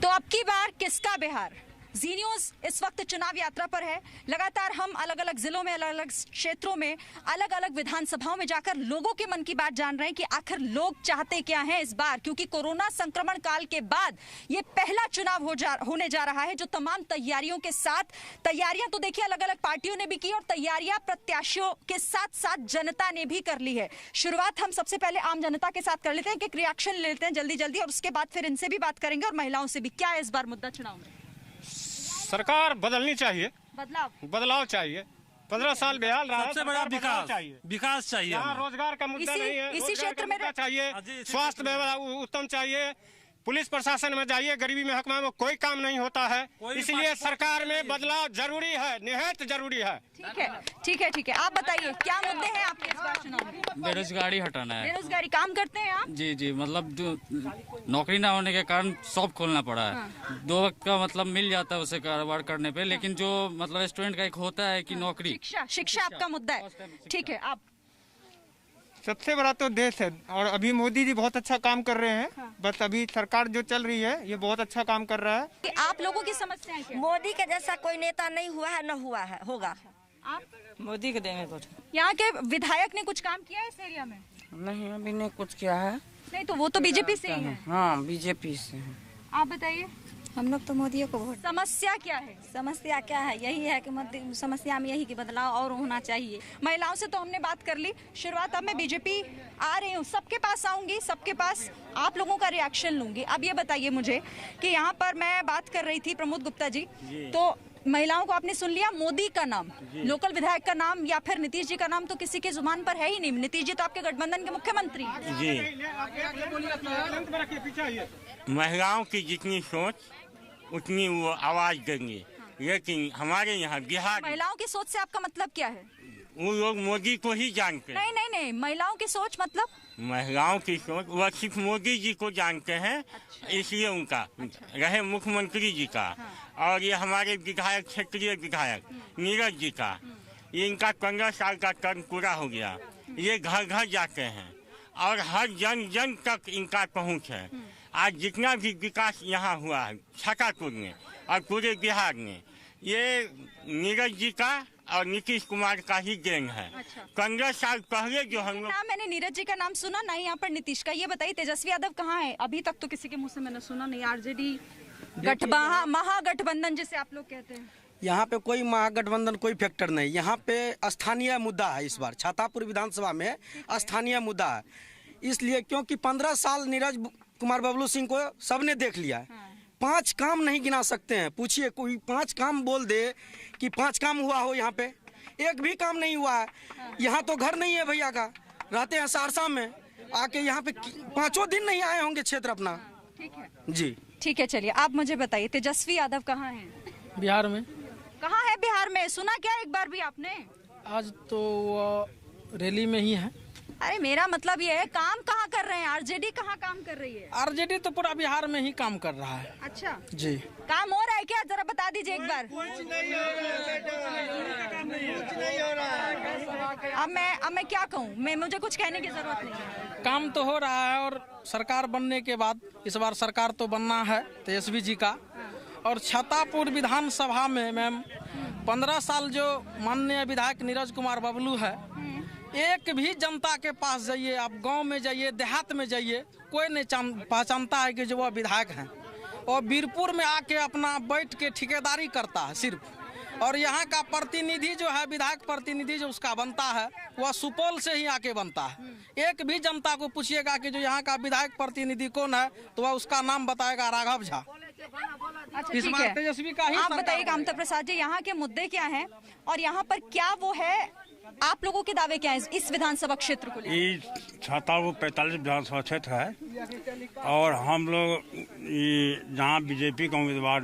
तो अब की बार किसका बिहार? जी न्यूज़ इस वक्त चुनाव यात्रा पर है। लगातार हम अलग अलग जिलों में, अलग अलग क्षेत्रों में, अलग अलग विधानसभाओं में जाकर लोगों के मन की बात जान रहे हैं कि आखिर लोग चाहते क्या हैं इस बार, क्योंकि कोरोना संक्रमण काल के बाद ये पहला चुनाव होने जा रहा है जो तमाम तैयारियों के साथ, तैयारियां तो देखिए अलग अलग पार्टियों ने भी की और तैयारियां प्रत्याशियों के साथ साथ जनता ने भी कर ली है। शुरुआत हम सबसे पहले आम जनता के साथ कर लेते हैं, एक रिएक्शन ले लेते हैं जल्दी जल्दी, और उसके बाद फिर इनसे भी बात करेंगे और महिलाओं से भी। क्या है इस बार मुद्दा चुनाव में? सरकार बदलनी चाहिए, बदलाव चाहिए। 15 साल बेहाल रहा, सबसे बड़ा विकास चाहिए। यहाँ रोजगार का मुद्दा नहीं है, इसी क्षेत्र में चाहिए, स्वास्थ्य व्यवस्था उत्तम चाहिए, पुलिस प्रशासन में जाइए, गरीबी में हकमा में कोई काम नहीं होता है, इसलिए सरकार में बदलाव जरूरी है, निहायत जरूरी है। ठीक है। आप बताइए क्या मुद्दे हैं आपके इस बार चुनाव में? बेरोजगारी हटाना है। बेरोजगारी, काम करते हैं आप? जी, मतलब जो नौकरी ना होने के कारण शॉप खोलना पड़ा है। हाँ। 2 वक्त का मतलब मिल जाता है उसे कारोबार करने पे, लेकिन जो मतलब स्टूडेंट का एक होता है कि नौकरी, शिक्षा आपका मुद्दा है। ठीक है, आप? सबसे बड़ा तो देश है और अभी मोदी जी बहुत अच्छा काम कर रहे हैं। हाँ। बस अभी सरकार जो चल रही है ये बहुत अच्छा काम कर रहा है। आप लोगों की समस्याएं क्या? मोदी के जैसा कोई नेता नहीं हुआ है, न हुआ है, होगा। आप? मोदी के देंगे कुछ। यहाँ के विधायक ने कुछ काम किया है इस एरिया में? नहीं, अभी नहीं कुछ किया है। नहीं तो वो तो बीजेपी से ही है। हाँ, बीजेपी से है। आप बताइए। हम लोग तो मोदी को वोट। समस्या क्या है? समस्या क्या है? यही है कि समस्या में यही कि बदलाव और होना चाहिए। महिलाओं से तो हमने बात कर ली। शुरुआत अब मैं बीजेपी आ रही हूँ, सबके पास आऊंगी, सबके पास आप लोगों का रिएक्शन लूंगी। अब ये बताइए मुझे कि यहाँ पर मैं बात कर रही थी प्रमोद गुप्ता जी, तो महिलाओं को आपने सुन लिया। मोदी का नाम, लोकल विधायक का नाम या फिर नीतीश जी का नाम तो किसी के जुबान पर है ही नहीं। नीतीश जी तो आपके गठबंधन के मुख्यमंत्री जी। महिलाओं की जितनी सोच उतनी वो आवाज देंगे, लेकिन हमारे यहाँ बिहार महिलाओं की सोच से आपका मतलब क्या है? वो लोग मोदी को ही जानते हैं। नहीं, महिलाओं की सोच मतलब? महिलाओं की सोच वह सिर्फ मोदी जी को जानते हैं। अच्छा। इसलिए उनका रहे मुख्यमंत्री जी का। हाँ। और ये हमारे विधायक, क्षेत्रीय विधायक नीरज जी का, ये इनका 15 साल का टर्म पूरा हो गया। ये घर घर जाते हैं और हर जन जन तक इनका पहुंच है। आज जितना भी विकास यहाँ हुआ है छातापुर में और पूरे बिहार में, ये नीरज जी का और नीतीश कुमार का ही देन है। अच्छा। 15 साल पहले जो हम लोग, मैंने नीरज जी का नाम सुना नहीं, यहाँ पर नीतीश का। ये बताइए तेजस्वी यादव कहाँ है? अभी तक तो किसी के मुंह से मैंने सुना नहीं। आरजेडी महागठबंधन जिसे आप लोग कहते हैं, यहाँ पे कोई महागठबंधन, कोई फैक्टर नहीं। यहाँ पे स्थानीय मुद्दा है। इस बार छातापुर विधानसभा में स्थानीय मुद्दा है, इसलिए क्योंकि 15 साल नीरज कुमार बबलू सिंह को सबने देख लिया है। 5 काम नहीं गिना सकते हैं। पूछिए कोई 5 काम बोल दे कि 5 काम हुआ हो, यहाँ पे एक भी काम नहीं हुआ है। यहाँ तो घर नहीं है भैया का, रहते हैं सहरसा में, आके यहाँ पे 5 दिन नहीं आए होंगे क्षेत्र अपना। ठीक है जी, ठीक है। चलिए आप मुझे बताइए तेजस्वी यादव कहाँ है? बिहार में। कहाँ है बिहार में? सुना क्या एक बार भी आपने? आज तो रैली में ही है। अरे मेरा मतलब ये है, काम कहाँ कर रहे हैं? आरजेडी कहाँ काम कर रही है? आरजेडी तो पूरा बिहार में ही काम कर रहा है। अच्छा जी। काम हो रहा है क्या? जरा बता दीजिए एक बार। अब मैं क्या कहूँ? मुझे कुछ कहने की जरूरत नहीं है। काम तो हो रहा है और सरकार बनने के बाद इस बार सरकार तो बनना है तेजस्वी जी का। और छातापुर विधानसभा में मैम 15 साल जो माननीय विधायक नीरज कुमार बबलू है, एक भी जनता के पास जाइए, आप गांव में जाइए, देहात में जाइए, कोई नहीं पहचानता है कि जो वह विधायक हैं। और बीरपुर में आके अपना बैठ के ठेकेदारी करता है सिर्फ। और यहाँ का प्रतिनिधि जो है, विधायक प्रतिनिधि जो उसका बनता है, वह सुपौल से ही आके बनता है। एक भी जनता को पूछिएगा कि जो यहाँ का विधायक प्रतिनिधि कौन है, तो वह उसका नाम बताएगा, राघव झा। अच्छा, इस बार तेजस्वी का ही। आप बताइए कामता प्रसाद जी, यहाँ के मुद्दे क्या हैं और यहाँ पर क्या वो है? आप लोगों के दावे क्या है इस विधानसभा क्षेत्र को लेकर? छातापुर 45 विधानसभा क्षेत्र है और हम लोग जहाँ बीजेपी का उम्मीदवार,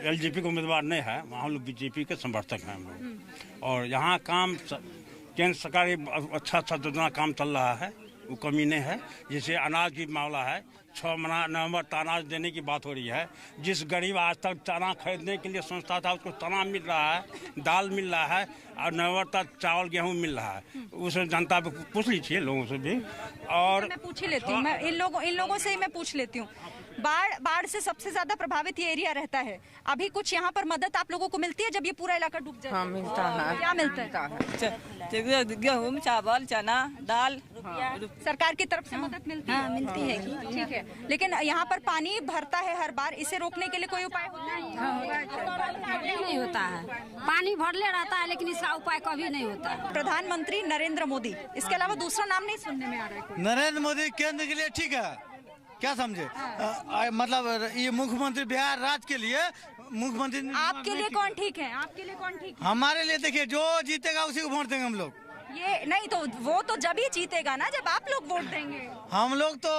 एलजेपी का उम्मीदवार नहीं है, वहाँ हम लोग बीजेपी के समर्थक हैं हम लोग। और यहाँ काम केंद्र सरकार अच्छा योजना काम चल रहा है, वो कमी नहीं है। जैसे अनाज की मामला है, 6 नवंबर तक अनाज देने की बात हो रही है। जिस गरीब आज तक चना खरीदने के लिए सोचता था, उसको चना मिल रहा है, दाल मिल रहा है और नवंबर तक चावल गेहूं मिल रहा है। उस जनता पे पूछ लीजिए लोगों से भी। और मैं पूछ ही लेती हूँ, मैं इन लोगों से ही मैं पूछ लेती हूँ। बाढ़ से सबसे ज्यादा प्रभावित ये एरिया रहता है। अभी कुछ यहाँ पर मदद आप लोगों को मिलती है जब ये पूरा इलाका डूब जाता है? हाँ, मिलता है। क्या मिलता है? गेहूँ, चावल, चना, दाल। सरकार की तरफ से मदद मिलती है? हाँ, मिलती है। ठीक है, लेकिन यहाँ पर पानी भरता है हर बार, इसे रोकने के लिए कोई उपाय होता है? नहीं होता है, पानी भरले रहता है लेकिन इसका उपाय कभी नहीं होता है। प्रधानमंत्री नरेंद्र मोदी, इसके अलावा दूसरा नाम नहीं सुनने में आ रहा है कोई। नरेंद्र मोदी केंद्र के लिए ठीक है, क्या समझे? मतलब ये मुख्यमंत्री बिहार राज्य के लिए मुख्यमंत्री। आपके लिए कौन ठीक है? आपके लिए कौन ठीक है? हमारे लिए देखिए, जो जीतेगा उसी को वोट देंगे हम लोग। ये नहीं तो वो तो जब ही जीतेगा ना जब आप लोग वोट देंगे। हम लोग तो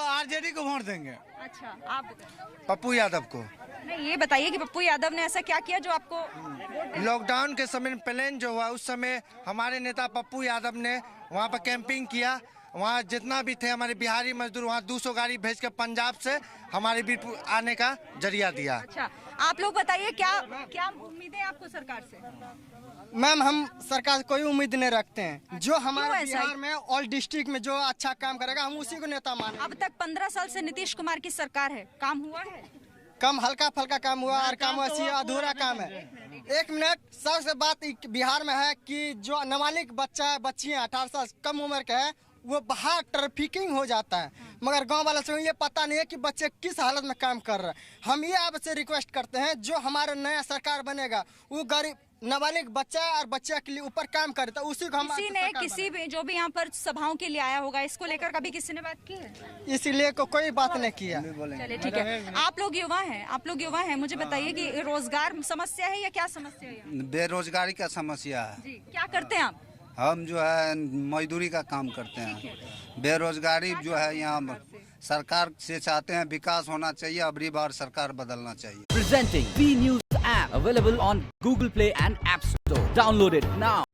आरजेडी को वोट देंगे। अच्छा, आप बताइए। पप्पू यादव को। नहीं, ये बताइए कि पप्पू यादव ने ऐसा क्या किया जो आपको? लॉकडाउन के समय प्लान जो हुआ उस समय हमारे नेता पप्पू यादव ने वहाँ पर कैंपिंग किया। वहाँ जितना भी थे हमारे बिहारी मजदूर, वहाँ 200 गाड़ी भेज कर पंजाब से हमारे बीच आने का जरिया दिया। अच्छा, आप लोग बताइए क्या क्या उम्मीदें आपको सरकार से? मैम, हम सरकार से कोई उम्मीद नहीं रखते हैं। जो हमारे ऐसा? बिहार में ऑल डिस्ट्रिक्ट में जो अच्छा काम करेगा हम उसी को नेता माने। अब तक 15 साल से नीतीश कुमार की सरकार है, काम हुआ है? कम हल्का फल्का काम हुआ और काम वैसी अधूरा काम है। 1 मिनट, सबसे बात बिहार में है कि जो नाबालिग बच्चा बच्चियाँ 18 साल कम उम्र के है वो बाहर ट्रैफिकिंग हो जाता है, मगर गांव वाले से ये पता नहीं है कि बच्चे किस हालत में काम कर रहे हैं। हम ये आपसे रिक्वेस्ट करते हैं जो हमारा नया सरकार बनेगा वो गरीब नाबालिग बच्चा और बच्चा के लिए ऊपर काम करे, तो उसी को हम किसी ने किसी भी जो भी यहाँ पर सभाओं के लिए आया होगा, इसको लेकर कभी किसी ने बात की है? इसीलिए कोई बात नहीं किया। चलिए ठीक है, आप लोग युवा हैं, मुझे बताइए कि रोजगार समस्या है या क्या समस्या है? बेरोजगारी का समस्या है जी, क्या करते हैं आप? हम जो है मजदूरी का काम करते हैं। बेरोजगारी जो है यहाँ सरकार से चाहते हैं विकास होना चाहिए, अबरी बार सरकार बदलना चाहिए। Presenting B News app available on Google Play and App Store. Download it now.